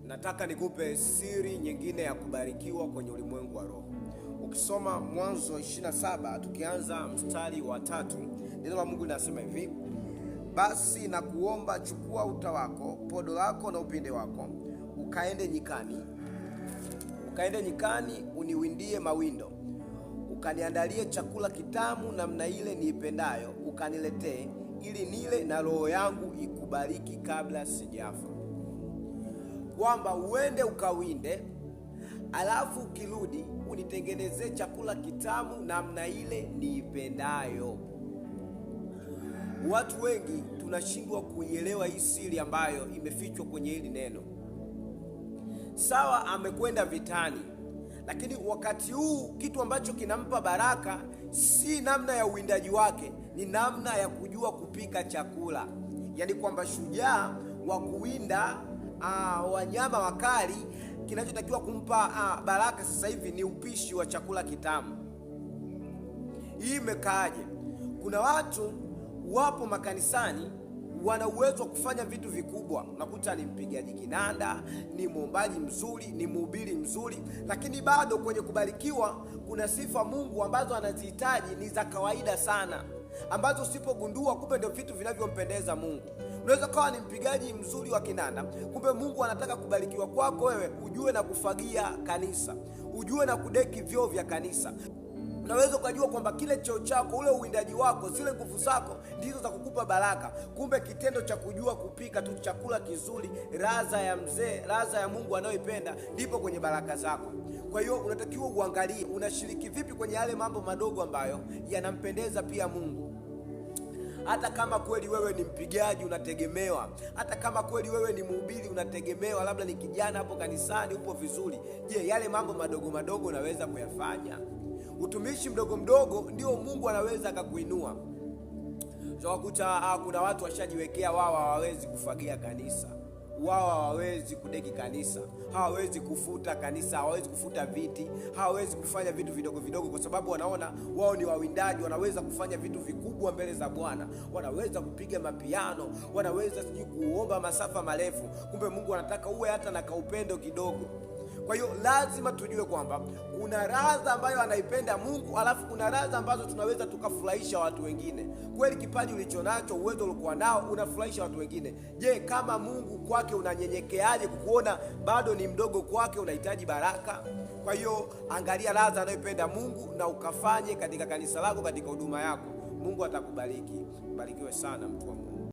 Nataka nikupe siri nyingine ya kubarikiwa kwenye ulimwengu wa roho. Ukisoma Mwanzo 27 tukianza mstari wa 3, neno la Mungu linasema hivi: basi na kuomba, chukua uta wako, podo lako na upinde wako, ukaende nyikani uniwindie mawindo, ukaniandalie chakula kitamu namna ile niipendayo, ukaniletee, ili nile na roho yangu ikubariki kabla sijafa. Kwamba uende ukawinde, alafu ukirudi unitengenezee chakula kitamu namna ile niipendayo. Watu wengi tunashindwa kuielewa hii siri ambayo imefichwa kwenye hili neno. Sawa, amekwenda vitani, lakini wakati huu kitu ambacho kinampa baraka si namna ya uwindaji wake, ni namna ya kujua kupika chakula. Yaani kwamba shujaa wa kuwinda wanyama wakali, kinachotakiwa kumpa baraka sasa hivi ni upishi wa chakula kitamu. Hii imekaaje? Kuna watu wapo makanisani wana uwezo wa kufanya vitu vikubwa. Unakuta ni mpigaji kinanda, ni mwombaji mzuri, ni mhubiri mzuri, lakini bado kwenye kubarikiwa kuna sifa Mungu ambazo anazihitaji ni za kawaida sana, ambazo usipogundua kumbe ndio vitu vinavyompendeza Mungu. Unaweza kawa ni mpigaji mzuri wa kinanda, kumbe Mungu anataka kubarikiwa kwako wewe ujue na kufagia kanisa, ujue na kudeki vyoo vya kanisa. Unaweza ukajua kwamba kile cheo chako, ule uwindaji wako, zile nguvu zako ndizo za kukupa baraka. Kumbe kitendo cha kujua kupika tu chakula kizuri, raza ya mzee, raza ya Mungu anayoipenda, ndipo kwenye baraka zako. Kwa hiyo unatakiwa uangalie unashiriki vipi kwenye yale mambo madogo ambayo yanampendeza pia Mungu. Hata kama kweli wewe ni mpigaji unategemewa, hata kama kweli wewe ni mhubiri unategemewa, labda ni kijana hapo kanisani upo vizuri, je, yale mambo madogo madogo unaweza kuyafanya? Utumishi mdogo mdogo ndio Mungu anaweza akakuinua. Tunakuta kuna watu washajiwekea wao hawawezi kufagia kanisa, wao hawawezi kudeki kanisa, hawawezi kufuta kanisa, hawawezi kufuta viti, hawawezi kufanya vitu vidogo vidogo, kwa sababu wanaona wao ni wawindaji, wanaweza kufanya vitu vikubwa mbele za Bwana, wanaweza kupiga mapiano, wanaweza kuomba masafa marefu. Kumbe Mungu anataka uwe hata na kaupendo kidogo. Kwa hiyo lazima tujue kwamba kuna radha ambayo anaipenda Mungu, alafu kuna radha ambazo tunaweza tukafurahisha watu wengine. Kweli kipaji ulichonacho, uwezo uliokuwa nao unafurahisha watu wengine. Je, kama Mungu kwake unanyenyekeaje kukuona bado ni mdogo kwake, unahitaji baraka? Kwa hiyo angalia radha anayopenda Mungu na ukafanye katika kanisa lako, katika huduma yako. Mungu atakubariki. Barikiwe sana mtu wa Mungu.